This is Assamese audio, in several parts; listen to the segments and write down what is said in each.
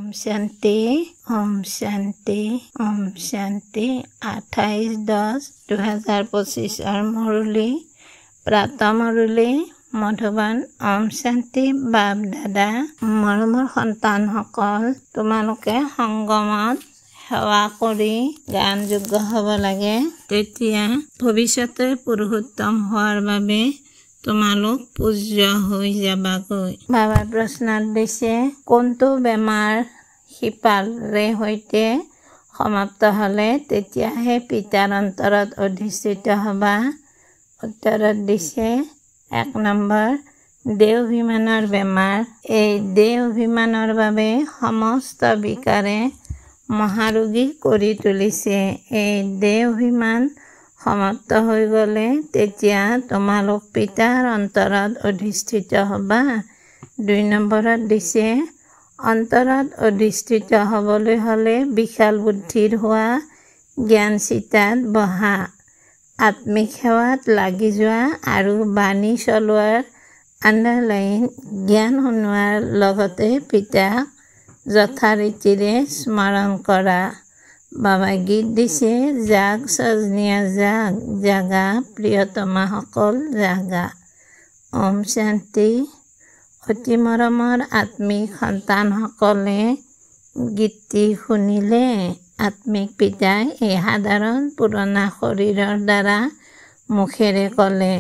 শান্তি ওম শান্তি ওম শান্তি 28/10/2025 মুৰলী প্ৰাত মুৰলী মধুবান ওম শান্তি বাপ দাদা মৰমৰ সন্তানসকল তোমালোকে সংগমত সেৱা কৰি জ্ঞানযোগ্য হ'ব লাগে তেতিয়া ভৱিষ্যতে পুৰুষোত্তম হোৱাৰ বাবে তোমালোক পূজ্য হৈ যাবাগৈ। বাবা প্ৰশ্নত দিছে কোনটো বেমাৰ শিপাৰে সৈতে সমাপ্ত হ'লে তেতিয়াহে পিতাৰ অন্তৰত অধিষ্ঠিত হ'বা। উত্তৰত দিছে 1 নম্বৰ দেহ অভিমানৰ বেমাৰ। এই দেহ অভিমানৰ বাবে সমস্ত বিকাৰে মহাৰোগী কৰি তুলিছে। এই দেহ অভিমান সমাপ্ত হৈ গ'লে তেতিয়া তোমালোক পিতাৰ অন্তৰত অধিষ্ঠিত হ'বা। 2 নম্বৰত দিছে অন্তৰত অধিষ্ঠিত হ'বলৈ হ'লে বিশাল বুদ্ধিৰ হোৱা, জ্ঞান চিতাত বহা, আত্মিক সেৱাত লাগি যোৱা আৰু বাণী চলোৱাৰ আণ্ডাৰলাইন জ্ঞান শুনোৱাৰ লগতে পিতাক যথাৰীতিৰে স্মৰণ কৰা। বাবা গীত দিছে জাগ সজনীয়া জাগ, জাগা প্ৰিয়তমাসকল জাগা। ওম শান্তি। অতি মৰমৰ আত্মিক সন্তানসকলে গীতটি শুনিলে আত্মিক পিতাই এই সাধাৰণ পুৰণা শৰীৰৰ দ্বাৰা মুখেৰে ক'লে।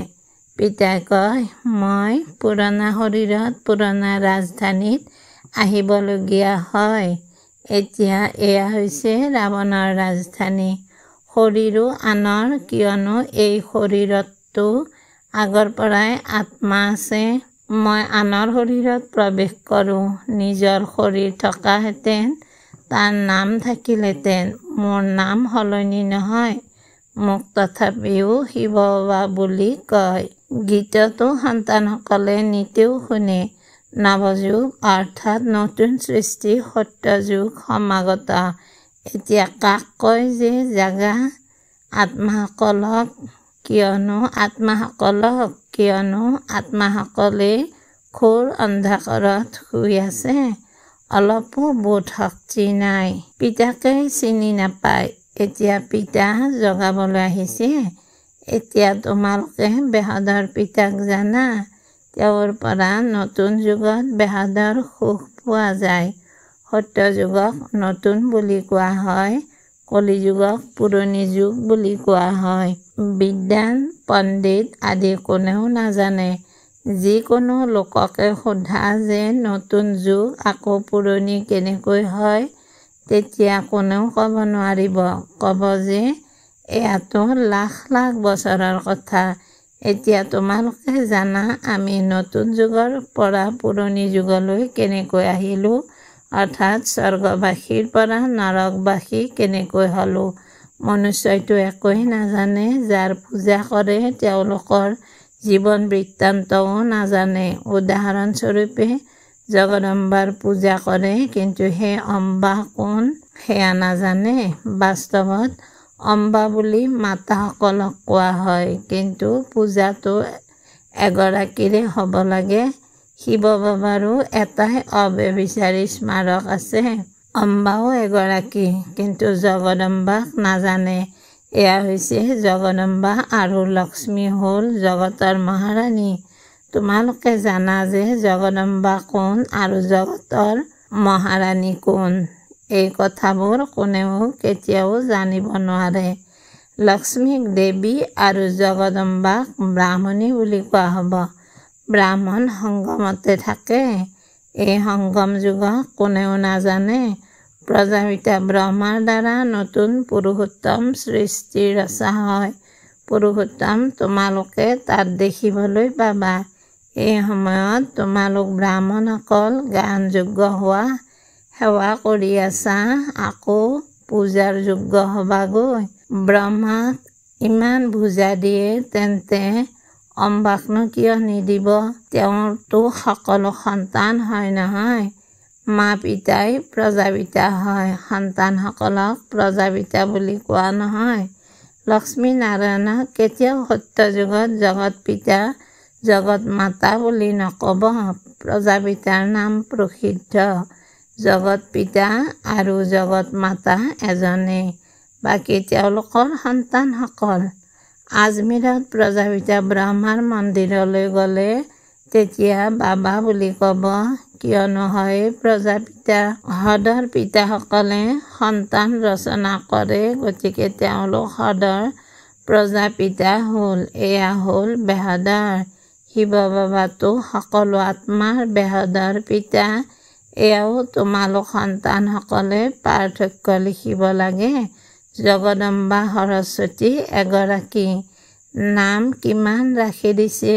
পিতাই কয় মই পুৰণা শৰীৰত পুৰণা ৰাজধানীত আহিবলগীয়া হয়। এতিয়া এয়া হৈছে ৰাৱণৰ ৰাজধানী। শৰীৰো আনৰ, কিয়নো এই শৰীৰততো আগৰ পৰাই আত্মা আছে। মই আনৰ শৰীৰত প্ৰৱেশ কৰোঁ। নিজৰ শৰীৰ থকাহেঁতেন তাৰ নাম থাকিলহেঁতেন। মোৰ নাম সলনি নহয়। মোক তথাপিও শিৱ বাবা বুলি কয়। গীততো সন্তানসকলে নিতেও শুনে নৱযুগ অৰ্থাৎ নতুন সৃষ্টি সত্যযুগ সমাগত। এতিয়া কাক কয় যে জাগা? আত্মাসকলক। কিয়নো আত্মাসকলে ঘোৰ অন্ধকাৰত শুই আছে। অলপো বোধ শক্তি নাই। পিতাকে চিনি নাপায়। এতিয়া পিতা জগাবলৈ আহিছে। এতিয়া তোমালোকে বেহদৰ পিতাক জানা। তেওঁৰ পৰা নতুন যুগত বেহদৰ সুখ পোৱা যায়। সত্য যুগক নতুন বুলি কোৱা হয়, কলি যুগক পুৰণি যুগ বুলি কোৱা হয়। বিদ্বান পণ্ডিত আদি কোনেও নাজানে। যিকোনো লোককে সোধা যে নতুন যুগ আকৌ পুৰণি কেনেকৈ হয়, তেতিয়া কোনেও ক'ব নোৱাৰিব। ক'ব যে এয়াতো লাখ লাখ বছৰৰ কথা। এতিয়া তোমালোকে জানা আমি নতুন যুগৰ পৰা পুৰণি যুগলৈ কেনেকৈ আহিলোঁ, অৰ্থাৎ স্বৰ্গবাসীৰ পৰা নৰকবাসী কেনেকৈ হ'লোঁ। মনুষ্যইতো একোৱেই নাজানে। যাৰ পূজা কৰে তেওঁলোকৰ জীৱন বৃত্তান্তও নাজানে। উদাহৰণস্বৰূপে জগদম্বাৰ পূজা কৰে, কিন্তু সেই অম্বা কোন সেয়া নাজানে। বাস্তৱত অম্বা বুলি মাতাসকলক কোৱা হয়, কিন্তু পূজাটো এগৰাকীৰে হ'ব লাগে। শিৱ বাবাৰো এটাই অব্যভিচাৰী স্মাৰক আছে। অম্বাও এগৰাকী, কিন্তু জগদম্বাক নাজানে। এয়া হৈছে জগদম্বা আৰু লক্ষ্মী হ'ল জগতৰ মহাৰাণী। তোমালোকে জানা যে জগদম্বা কোন আৰু জগতৰ মহাৰাণী কোন। এই কথাবোৰ কোনেও কেতিয়াও জানিব নোৱাৰে। লক্ষ্মীক দেৱী আৰু জগদম্বাক ব্ৰাহ্মণী বুলি কোৱা হ'ব। ব্ৰাহ্মণ সংগমতে থাকে। এই সংগম যুগক কোনেও নাজানে। প্ৰজাপিতা ব্ৰহ্মাৰ দ্বাৰা নতুন পুৰুষোত্তম সৃষ্টি ৰচা হয়। পুৰুষোত্তম তোমালোকে তাত দেখিবলৈ পাবা। এই সময়ত তোমালোক ব্ৰাহ্মণসকল জ্ঞানযোগ্য হোৱা, সেৱা কৰি আছা, আকৌ পূজাৰ যোগ্য হ'বাগৈ। ব্ৰহ্মাক ইমান বুজা দিয়ে, তেন্তে অম্বাকনো কিয় নিদিব? তেওঁৰতো সকলো সন্তান হয় নহয়। মা পিতাই প্ৰজাপিতা হয়। সন্তানসকলক প্ৰজাপিতা বুলি কোৱা নহয়। লক্ষ্মী নাৰায়ণক কেতিয়াও সত্য যুগত জগত পিতা, জগত মাতা বুলি নক'ব। প্ৰজাপিতাৰ নাম প্ৰসিদ্ধ। জগত পিতা আৰু জগত মাতা এজনেই। বাকী তেওঁলোকৰ সন্তানসকল আজমিৰত প্ৰজাপিতা ব্ৰহ্মাৰ মন্দিৰলৈ গ'লে তেতিয়া বাবা বুলি ক'ব, কিয়নো হয় প্ৰজাপিতা হ্ৰদৰ পিতাসকলে সন্তান ৰচনা কৰে, গতিকে তেওঁলোক হ্ৰদৰ প্ৰজাপিতা হ'ল। এয়া হ'ল বেহদৰ। শিৱ বাবাতো সকলো আত্মাৰ বেহদৰ পিতা। এয়াও তোমালোক সন্তানসকলে পাৰ্থক্য লিখিব লাগে। জগদম্বা সৰস্বতী এগৰাকী। নাম কিমান ৰাখি দিছে,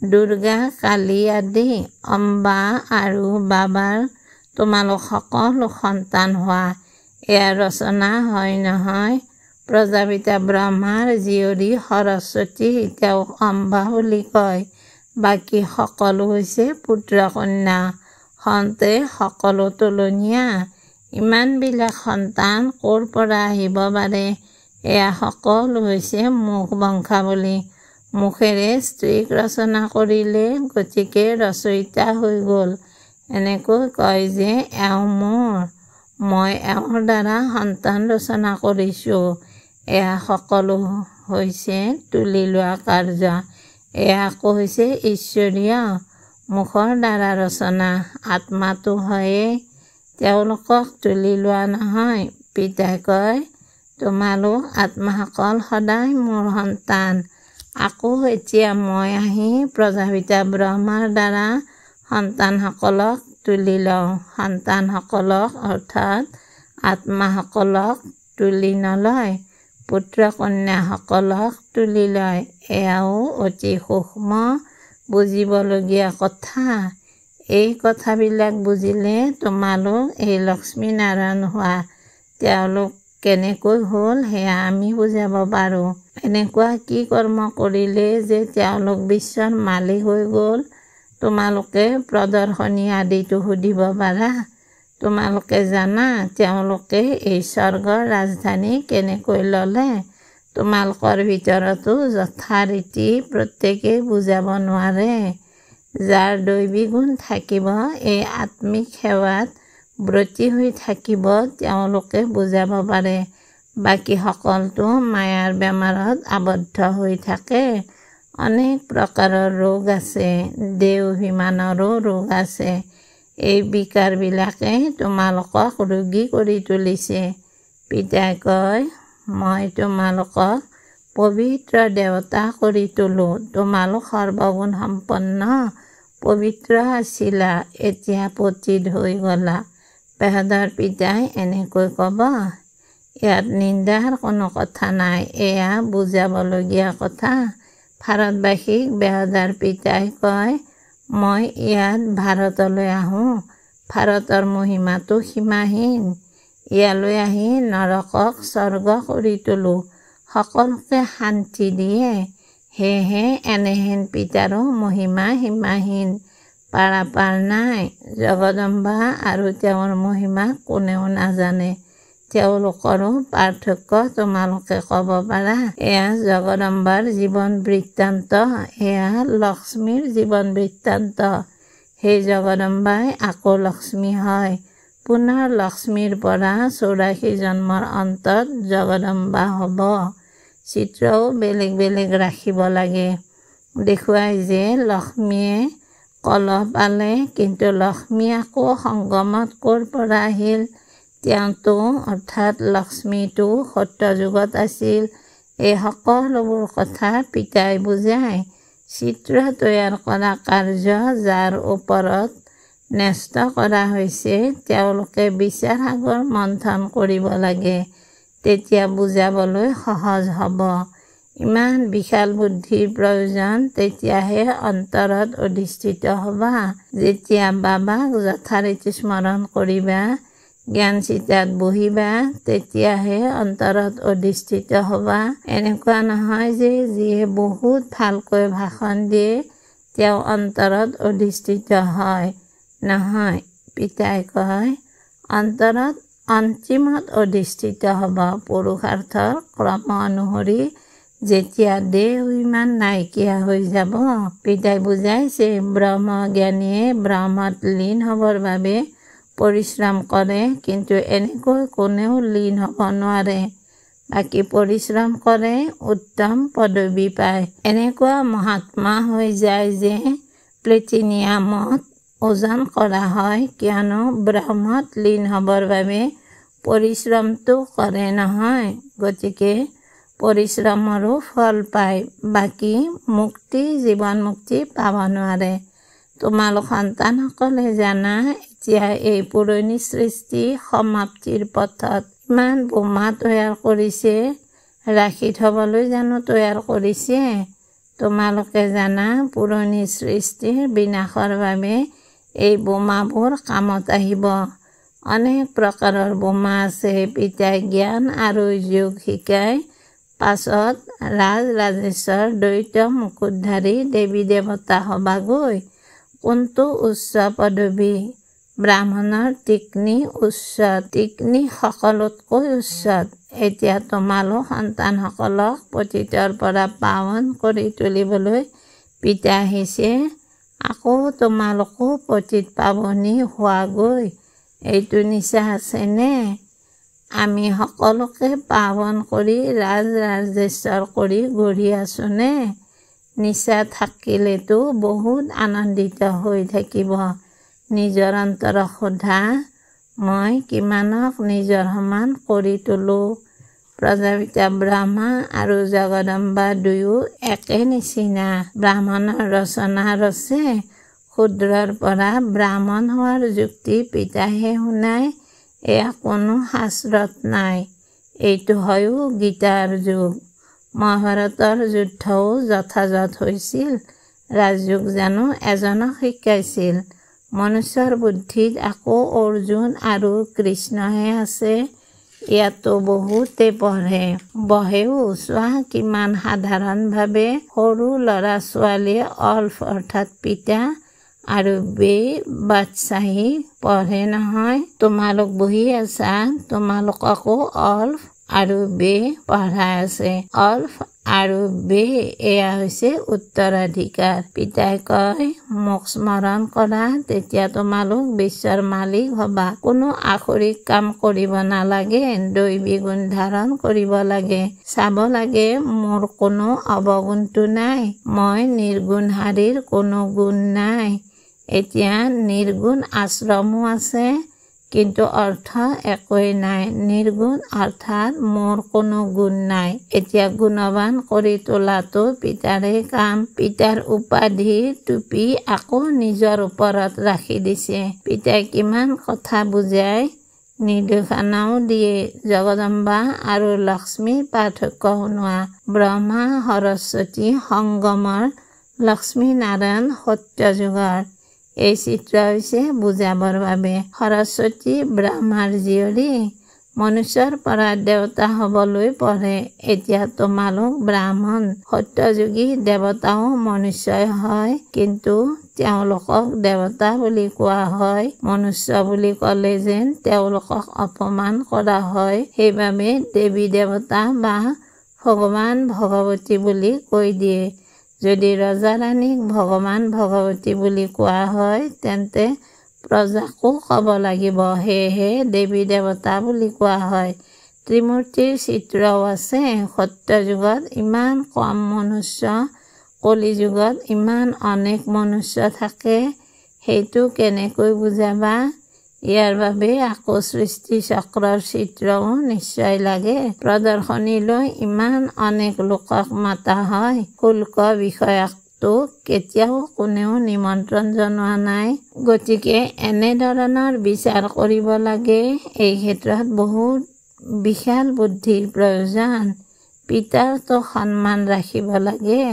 দুৰ্গা, কালী আদি। অম্বা আৰু বাবাৰ তোমালোক সকলো সন্তান হোৱা। এয়া ৰচনা হয় নহয়। প্ৰজাপিতা ব্ৰহ্মাৰ জীয়ৰী সৰস্বতী, তেওঁক অম্বা বুলি কয়। বাকী সকলো হৈছে পুত্ৰ কন্যা। সন্তে সকলো তুলনীয়া। ইমানবিলাক সন্তান ক'ৰ পৰা আহিব পাৰে? এয়া সকলো হৈছে মুখ বংশাৱলী। মুখেৰে স্ত্ৰীক ৰচনা কৰিলে, গতিকে ৰচয়িতা হৈ গ'ল। এনেকৈ কয় যে এওঁ মোৰ, মই এওঁৰ দ্বাৰা সন্তান ৰচনা কৰিছোঁ। এয়া সকলো হৈছে তুলি লোৱা কাৰ্য। এয়া আকৌ হৈছে ঈশ্বৰীয় মুখৰ দ্বাৰা ৰচনা। আত্মাটো হয়েই, তেওঁলোকক তুলি লোৱা নহয়। পিতাই কয়, তোমালোক আত্মাসকল সদায় মোৰ সন্তান। আকৌ এতিয়া মই আহি প্ৰজাপিতা ব্ৰহ্মাৰ দ্বাৰা সন্তানসকলক তুলি লওঁ। সন্তানসকলক অৰ্থাৎ আত্মাসকলক তুলি নলয়, পুত্ৰ কন্যাসকলক তুলি লয়। এয়াও অতি সূক্ষ্ম বুজিবলগীয়া কথা। এই কথাবিলাক বুজিলে তোমালোক এই লক্ষ্মী নাৰায়ণ হোৱা। তেওঁলোক কেনেকৈ হ'ল সেয়া আমি বুজাব পাৰোঁ। এনেকুৱা কি কৰ্ম কৰিলে যে তেওঁলোক বিশ্বৰ মালিক হৈ গ'ল? তোমালোকে প্ৰদৰ্শনী আদিতো সুধিব পাৰা। তোমালোকে জানা তেওঁলোকে এই স্বৰ্গৰ ৰাজধানী কেনেকৈ ল'লে? তোমালোকৰ ভিতৰতো যথাৰীতি প্ৰত্যেকেই বুজাব নোৱাৰে। যাৰ দৈবী গুণ থাকিব, এই আত্মিক সেৱাত ব্ৰতী হৈ থাকিব, তেওঁলোকে বুজাব পাৰে। বাকী সকলতো মায়াৰ বেমাৰত আবদ্ধ হৈ থাকে। অনেক প্ৰকাৰৰ ৰোগ আছে, দেওভিমানৰো ৰোগ আছে। এই বিকাৰবিলাকে তোমালোকক ৰোগী কৰি তুলিছে। পিতাই কয়, মই তোমালোকক পবিত্ৰ দেৱতা কৰি তোলোঁ। তোমালোক সৰ্বগুণ সম্পন্ন পবিত্ৰ আছিলা, এতিয়া পতিত হৈ গ'লা। বেহদৰ পিতাই এনেকৈ ক'ব। ইয়াত নিন্দাৰ কোনো কথা নাই, এয়া বুজাবলগীয়া কথা। ভাৰতবাসীক বেহদৰ পিতাই কয়, মই ইয়াত ভাৰতলৈ আহোঁ। ভাৰতৰ মহিমাটো সীমাহীন। ইয়ালৈ আহি নৰকক স্বৰ্গ কৰি তোলোঁ, সকলোকে শান্তি দিয়ে। সেয়েহে এনেহেন পিতাৰো মহিমা সীমাহীন, পাৰাপাৰ নাই। জগদম্বা আৰু তেওঁৰ মহিমা কোনেও নাজানে। তেওঁলোকৰো পাৰ্থক্য তোমালোকে ক'ব পাৰা। এয়া জগদম্বাৰ জীৱন বৃত্তান্ত, এয়া লক্ষ্মীৰ জীৱন বৃত্তান্ত। সেই জগদম্বাই আকৌ লক্ষ্মী হয়। পুনৰ লক্ষ্মীৰ পৰা 84 জন্মৰ অন্তত জগদম্বা হ'ব। চিত্ৰও বেলেগ বেলেগ ৰাখিব লাগে। দেখুৱাই যে লক্ষ্মীয়ে কলহ পালে, কিন্তু লক্ষ্মী আকৌ সংগমত ক'ৰ পৰা আহিল? তেওঁতো অৰ্থাৎ লক্ষ্মীটো সত্যযুগত আছিল। এই সকলোবোৰ কথা পিতাই বুজায়। চিত্ৰ তৈয়াৰ কৰা কাৰ্য যাৰ ওপৰত ন্যস্ত কৰা হৈছে, তেওঁলোকে বিচাৰ সাগৰ মন্থন কৰিব লাগে, তেতিয়া বুজাবলৈ সহজ হ'ব। ইমান বিশাল বুদ্ধিৰ প্ৰয়োজন, তেতিয়াহে অন্তৰত অধিষ্ঠিত হ'বা। যেতিয়া বাবাক যথাৰীতি স্মৰণ কৰিবা, জ্ঞান চিতাত বহিবা, তেতিয়াহে অন্তৰত অধিষ্ঠিত হ'বা। এনেকুৱা নহয় যে যিয়ে বহুত ভালকৈ ভাষণ দিয়ে তেওঁ অন্তৰত অধিষ্ঠিত হয়। নহয়, পিতাই কয়, অন্তৰত অন্তিমত অধিষ্ঠিত হ'ব। পুৰুষাৰ্থৰ ক্ৰম অনুসৰি যেতিয়া দেহ অভিমান নাইকিয়া হৈ যাব। পিতাই বুজাইছে, ব্ৰহ্মজ্ঞানীয়ে ব্ৰহ্মত লীন হ'বৰ বাবে পৰিশ্ৰম কৰে, কিন্তু এনেকৈ কোনেও লীন হ'ব নোৱাৰে। বাকী পৰিশ্ৰম কৰে, উত্তম পদবী পায়। এনেকুৱা মহাত্মা হৈ যায় যে প্লেটিনিয়ামত ওজন কৰা হয়, কিয়নো ব্ৰহ্মত লীন হ'বৰ বাবে পৰিশ্ৰমটো কৰে নহয়। গতিকে পৰিশ্ৰমৰো ফল পায়, বাকী মুক্তি, জীৱন মুক্তি পাব নোৱাৰে। তোমালোক সন্তানসকলে জানা, এতিয়া এই পুৰণি সৃষ্টি সমাপ্তিৰ পথত ইমান বোমা তৈয়াৰ কৰিছে, ৰাখি থবলৈ জানো তৈয়াৰ কৰিছে? তোমালোকে জানা, পুৰণি সৃষ্টিৰ বিনাশৰ বাবে এই বোমাবোৰ কামত আহিব। অনেক প্ৰকাৰৰ বোমা আছে। পিতাই জ্ঞান আৰু যোগ শিকাই পাছত ৰাজৰাজেশ্বৰ দ্বৈত মুকুটধাৰী দেৱী দেৱতা হবাগৈ। কোনটো উচ্চ পদবী? ব্ৰাহ্মণৰ টিকনি উচ্চত, টিকনি সকলোতকৈ উচ্চত। এতিয়া তোমালোক সন্তানসকলক পতিতৰ পৰা পাৱন কৰি তুলিবলৈ পিতা আহিছে। আকৌ তোমালোকো পতিত পাৱনী হোৱাগৈ। এইটো নিচা আছেনে? আমি সকলোকে পাৱন কৰি ৰাজৰাজেশ্বৰ কৰি গঢ়ি আছোনে? নিচা থাকিলেতো বহুত আনন্দিত হৈ থাকিব। নিজৰ অন্তৰক সোধা, মই কিমানক নিজৰ সমান কৰি তোলোঁ? প্ৰজাপিতা ব্ৰহ্মা আৰু জগদম্বা দুয়ো একে নিচিনা। ব্ৰাহ্মণৰ ৰচনা ৰচে, শূদ্ৰৰ পৰা ব্ৰাহ্মণ হোৱাৰ যুক্তি পিতাহে শুনায়। এয়া কোনো শাস্ত্ৰত নাই। এইটো হয়ো গীতাৰ যুগ। মহাভাৰতৰ যুদ্ধও যথাযথ হৈছিল। ৰাজযোগ জানো এজনক শিকাইছিল? মনুষ্যৰ বুদ্ধিত আকৌ অৰ্জুন আৰু কৃষ্ণহে আছে। ইয়াতো বহুতে পঢ়ে, বহেও। চোৱা কিমান সাধাৰণভাৱে সৰু ল'ৰা ছোৱালীয়ে অল্ফ অৰ্থাৎ পিতা আৰু বে বাদশ্বাহী পঢ়ে নহয়। তোমালোক বহি আছা, তোমালোককো অল্ফ আৰু বে পঢ়াই আছে। অল্ফ আৰু বে এয়া হৈছে উত্তৰাধিকাৰ। পিতাই কয়, মোক স্মৰণ কৰা, তেতিয়া তোমালোক বিশ্বৰ মালিক হবা। কোনো আসুৰিক কাম কৰিব নালাগে, দৈবী গুণ ধাৰণ কৰিব লাগে। চাব লাগে মোৰ কোনো অৱগুণটো নাই। মই নিৰ্গুণহাৰীৰ কোনো গুণ নাই। এতিয়া নিৰ্গুণ আশ্ৰমো আছে, কিন্তু অৰ্থ একোৱেই নাই। নিৰ্গুণ অৰ্থাৎ মোৰ কোনো গুণ নাই। এতিয়া গুণৱান কৰি তোলাটো পিতাৰে কাম। পিতাৰ উপাধি টুপি আকৌ নিজৰ ওপৰত ৰাখি দিছে। পিতাই কিমান কথা বুজায়, নিৰ্দেশনাও দিয়ে। জগদম্বা আৰু লক্ষ্মীৰ পাৰ্থক্য শুনোৱা। ব্ৰহ্মা সৰস্বতী সংগমৰ, লক্ষ্মী নাৰায়ণ সত্যযুগৰ। এই চিত্ৰ হৈছে বুজাবৰ বাবে। সৰস্বতী ব্ৰহ্মাৰ জীয়ৰী, মনুষ্যৰ পৰা দেৱতা হবলৈ পঢ়ে। এতিয়া তোমালোক ব্ৰাহ্মণ। সত্যযুগী দেৱতাও মনুষ্যই হয়, কিন্তু তেওঁলোকক দেৱতা বুলি কোৱা হয়। মনুষ্য বুলি ক'লে যেন তেওঁলোকক অপমান কৰা হয়। সেইবাবে দেৱী দেৱতা বা ভগৱান ভগৱতী বুলি কৈ দিয়ে। যদি ৰজা-ৰাণীক ভগৱান ভগৱতী বুলি কোৱা হয়, তেন্তে প্ৰজাকো ক'ব লাগিব। সেয়েহে দেৱী দেৱতা বুলি কোৱা হয়। ত্ৰিমূৰ্তিৰ চিত্ৰও আছে। সত্যযুগত ইমান কম মনুষ্য, কলিযুগত ইমান অনেক মনুষ্য থাকে। সেইটো কেনেকৈ বুজাবা? ইয়াৰ বাবে আকৌ সৃষ্টি চক্ৰৰ চিত্ৰও নিশ্চয় লাগে। প্ৰদৰ্শনীলৈ ইমান অনেক লোকক মাতা হয়। শুল্ক বিষয়াকতো কেতিয়াও কোনেও নিমন্ত্ৰণ জনোৱা নাই। গতিকে এনেধৰণৰ বিচাৰ কৰিব লাগে। এই ক্ষেত্ৰত বহুত বিশাল বুদ্ধিৰ প্ৰয়োজন। পিতাৰতো সন্মান ৰাখিব লাগে।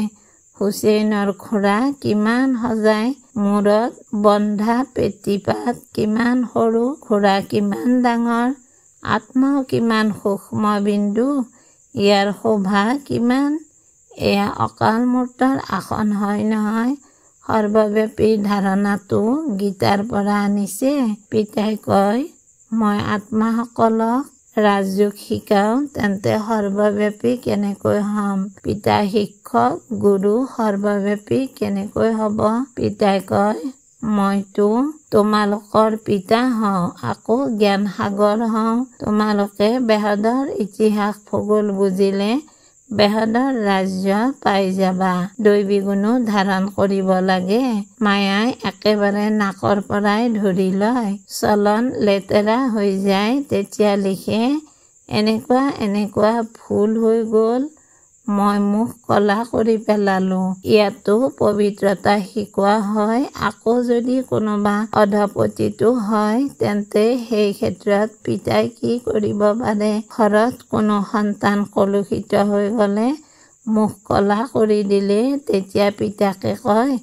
হুছেইনৰ ঘোঁৰা কিমান সজাই, মূৰত বন্ধা পেটীপাত কিমান সৰু, ঘোঁৰা কিমান ডাঙৰ, আত্মাও কিমান সূক্ষ্ম বিন্দু, ইয়াৰ শোভা কিমান। এয়া অকাল মূৰ্তৰ আসন হয় নহয়। সৰ্বব্যাপী ধাৰণাটো গীতাৰ পৰা আনিছে। পিতাই কয়, মই আত্মাসকলক ৰাজযোগ শিকাওঁ, তেন্তে সৰ্বব্যাপী কেনেকৈ হ'ম? পিতা শিক্ষক, গুৰু সৰ্বব্যাপী কেনেকৈ হ'ব? পিতাই কয়, মইতো তোমালোকৰ পিতা হওঁ, আকৌ জ্ঞান সাগৰ হওঁ। তোমালোকে বেহদৰ ইতিহাস ভূগোল বুজিলে বেহদৰ ৰাজ্য পাই যাবা। দৈবী গুণো ধাৰণ কৰিব লাগে। মায়াই একেবাৰে নাকৰ পৰাই ধৰি লয়। চলন লেতেৰা হৈ যায়, তেতিয়া লিখে এনেকুৱা ভুল হৈ গ'ল, মই মুখ কলা কৰি পেলালো। ইয়াতো পবিত্ৰতা শিকোৱা হয়। আকৌ যদি কোনোবা অধপতিতো হয়, তেন্তে সেই ক্ষেত্ৰত পিতাই কি কৰিব পাৰে? ঘৰত কোনো সন্তান কলুষিত হৈ গ'লে মুখ কলা কৰি দিলে তেতিয়া পিতাকে কয়,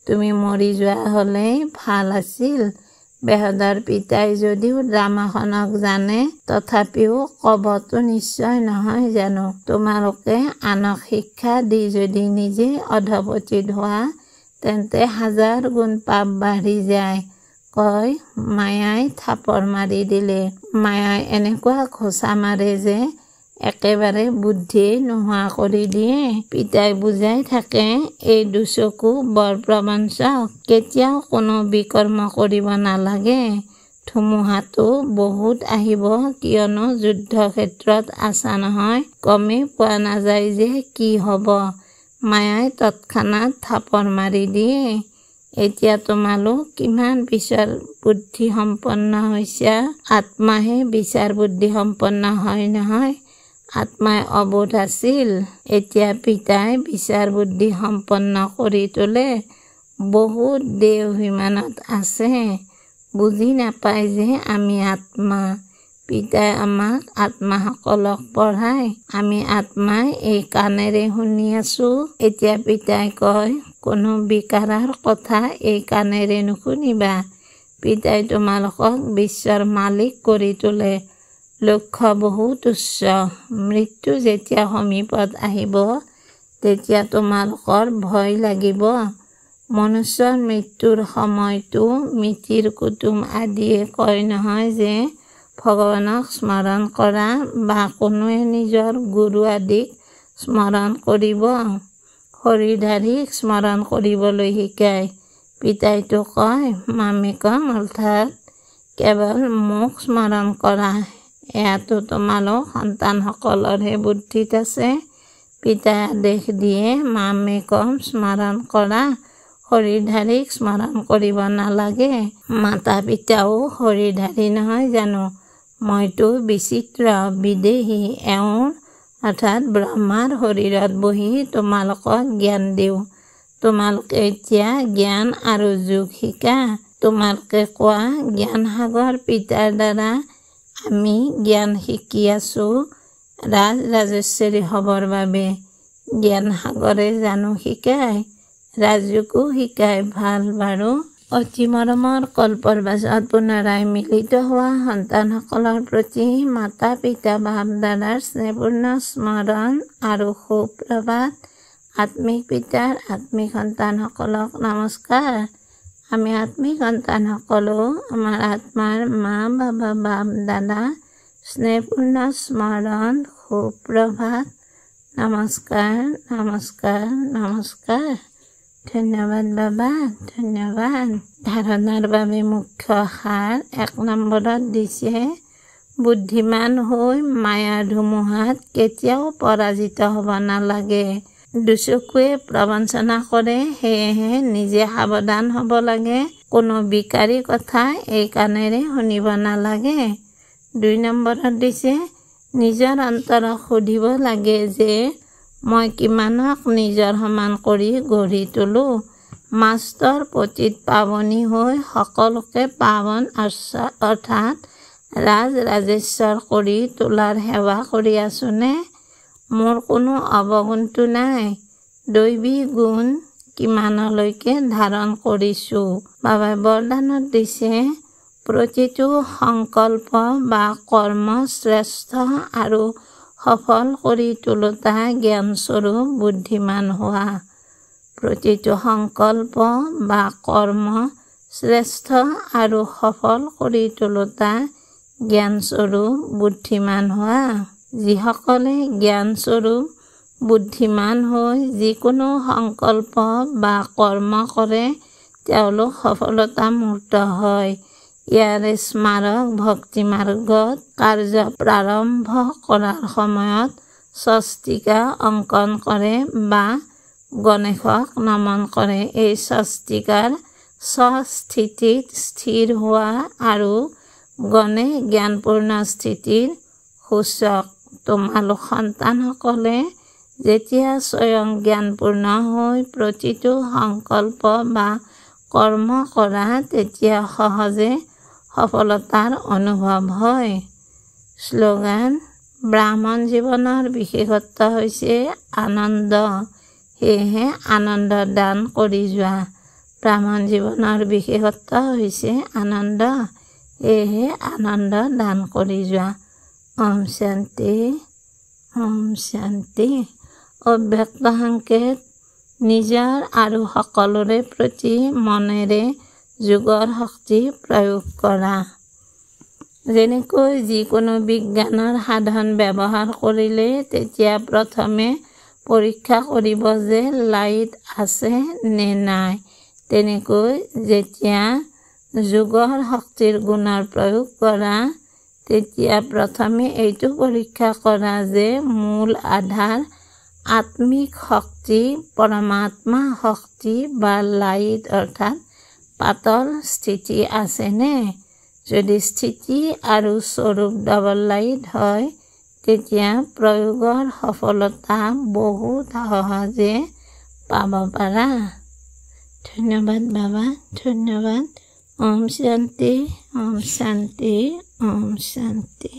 তুমি মৰি যোৱা হ'লেই ভাল আছিল। বেহদৰ পিতাই যদিও ড্ৰামাখনক জানে, তথাপিও ক'বতো নিশ্চয় নহয় জানো? তোমালোকে আনক শিক্ষা দি যদি নিজে অধপতিত হোৱা, তেন্তে 1000 গুণ পাপ বাঢ়ি যায়। কয় মায়াই থাপৰ মাৰি দিলে। মায়াই এনেকুৱা ঘোচা মাৰে যে একেবাৰে বুদ্ধিয়ে নোহোৱা কৰি দিয়ে। পিতাই বুজাই থাকে, এই দুচকু বৰ প্ৰবঞ্চক, কেতিয়াও কোনো বিকৰ্ম কৰিব নালাগে। ধুমুহাটো বহুত আহিব, কিয়নো যুদ্ধক্ষেত্ৰত আছা নহয়, গমেই পোৱা নাযায় যে কি হ'ব। মায়াই তৎক্ষণাত থাপৰ মাৰি দিয়ে। এতিয়া তোমালোক কিমান বিচাৰ বুদ্ধি সম্পন্ন হৈছা। আত্মাহে বিচাৰ বুদ্ধি সম্পন্ন হয় নহয়। আত্মাই অবোধ আছিল, এতিয়া পিতাই বিচাৰ বুদ্ধি সম্পন্ন কৰি তোলে। বহুত দেহ অভিমানত আছে, বুজি নাপায় যে আমি আত্মা। পিতাই আমাক আত্মাসকলক পঢ়ায়, আমি আত্মাই এই কাণেৰে শুনি আছো। এতিয়া পিতাই কয়, কোনো বিকাৰৰ কথা এই কাণেৰে নুশুনিবা। পিতাই তোমালোকক বিশ্বৰ মালিক কৰি তোলে। লক্ষ্য বহুত উচ্চ। মৃত্যু যেতিয়া সমীপত আহিব, তেতিয়া তোমালোকৰ ভয় লাগিব। মনুষ্যৰ মৃত্যুৰ সময়তো মিতিৰ কুটুম আদিয়ে কয় নহয় যে ভগৱানক স্মৰণ কৰা বা কোনোৱে নিজৰ গুৰু আদিক স্মৰণ কৰিব, শৰীৰধাৰীক স্মৰণ কৰিবলৈ শিকায়। পিতাইতো কয় মামেকম, অৰ্থাৎ কেৱল মোক স্মৰণ কৰা। এয়াতো তোমালোক সন্তানসকলৰহে বুদ্ধিত আছে। পিতাই আদেশ দিয়ে মামেকম স্মৰণ কৰা, শৰীৰধাৰীক স্মৰণ কৰিব নালাগে। মাতা পিতাও শৰীৰধাৰী নহয় জানো? মইতো বিচিত্ৰ বিদেহী, এওঁৰ অৰ্থাৎ ব্ৰহ্মাৰ শৰীৰত বহি তোমালোকক জ্ঞান দিওঁ। তোমালোকে এতিয়া জ্ঞান আৰু যোগ শিকা। তোমালোকে কোৱা জ্ঞান সাগৰ পিতাৰ দ্বাৰা আমি জ্ঞান শিকি আছো ৰাজৰাজেশ্বৰী হ'বৰ বাবে। জ্ঞান সাগৰে জানো শিকায়? ৰাজযোগো শিকায়। ভাল বাৰু। অতি মৰমৰ কল্পৰ পাছত পুনৰাই মিলিত হোৱা সন্তানসকলৰ প্ৰতি মাতা পিতা বাপ দাদাৰ স্নেহপূৰ্ণ স্মৰণ আৰু সুপ্ৰভাত। আত্মিক পিতাৰ আত্মিক সন্তানসকলক নমস্কাৰ। আমি আত্মিক সন্তানসকলো আমাৰ আত্মাৰ মা বাবা বাপ দাদা স্নেহপূৰ্ণ স্মৰণ, সুপ্ৰভাত, নমস্কাৰ নমস্কাৰ নমস্কাৰ। ধন্যবাদ বাবা, ধন্যবাদ। ধাৰণাৰ বাবে মুখ্য সাৰ 1 নম্বৰত দিছে, বুদ্ধিমান হৈ মায়াৰ ধুমুহাত কেতিয়াও পৰাজিত হ'ব নালাগে। দুচকুৱে প্ৰবঞ্চনা কৰে, সেয়েহে নিজে সাৱধান হ'ব লাগে। কোনো বিকাৰী কথা এই কাণেৰে শুনিব নালাগে। 2 নম্বৰত দিছে, নিজৰ অন্তৰক সুধিব লাগে যে মই কিমানক নিজৰ সমান কৰি গঢ়ি তোলো। মাষ্টৰ পতিত পাৱনী হৈ সকলোকে পাৱন অৰ্থাৎ ৰাজৰাজেশ্বৰ কৰি তোলাৰ সেৱা কৰি আছোনে? মোৰ কোনো অৱগুণটো নাই। দৈবী গুণ কিমানলৈকে ধাৰণ কৰিছো। বাবাই বৰদানত দিছে, প্ৰতিটো সংকল্প বা কৰ্ম শ্ৰেষ্ঠ আৰু সফল কৰি তোলোতা জ্ঞানস্বৰূপ বুদ্ধিমান হোৱা। প্ৰতিটো সংকল্প বা কৰ্ম শ্ৰেষ্ঠ আৰু সফল কৰি তোলোতা জ্ঞানস্বৰূপ বুদ্ধিমান হোৱা। যিসকলে জ্ঞানস্বৰূপ বুদ্ধিমান হৈ যিকোনো সংকল্প বা কৰ্ম কৰে, তেওঁলোক সফলতা মূৰ্ত হয়। ইয়াৰে স্মাৰক ভক্তি মাৰ্গত কাৰ্য প্ৰাৰম্ভ কৰাৰ সময়ত স্বস্তিকা অংকন কৰে বা গণেশক নমন কৰে। এই স্বস্তিকাৰ স্বস্থিতিত স্থিৰ হোৱা আৰু গণেশ জ্ঞানপূৰ্ণ স্থিতিৰ সূচক। তোমালোক সন্তানসকলে যেতিয়া স্বয়ং জ্ঞানপূৰ্ণ হৈ প্ৰতিটো সংকল্প বা কৰ্ম কৰা তেতিয়া সহজে সফলতাৰ অনুভৱ হয়। শ্লোগান: ব্ৰাহ্মণ জীৱনৰ বিশেষত্ব হৈছে আনন্দ, সেয়েহে আনন্দ দান কৰি যোৱা। ব্ৰাহ্মণ জীৱনৰ বিশেষত্ব হৈছে আনন্দ, সেয়েহে আনন্দ দান কৰি যোৱা। ওম শান্তি, ওম শান্তি। অব্যক্ত সংকেত: নিজৰ আৰু সকলোৰে প্ৰতি মনেৰে যোগৰ শক্তি প্ৰয়োগ কৰা। যেনেকৈ যিকোনো বিজ্ঞানৰ সাধন ব্যৱহাৰ কৰিলে তেতিয়া প্ৰথমে পৰীক্ষা কৰিব যে লাইট আছে নে নাই, তেনেকৈ যেতিয়া যোগৰ শক্তিৰ গুণৰ প্ৰয়োগ কৰা তেতিয়া প্ৰথমে এইটো পৰীক্ষা কৰা যে মূল আধাৰ আত্মিক শক্তি, পৰমাত্মা শক্তি বা লাইট অৰ্থাৎ পাতল স্থিতি আছেনে। যদি স্থিতি আৰু স্বৰূপ ডাবল লাইট হয় তেতিয়া প্ৰয়োগৰ সফলতা বহুত সহজে পাব পাৰা। ধন্যবাদ বাবা, ধন্যবাদ। ওম শান্তি, ওম শান্তি, ওম শান্তি।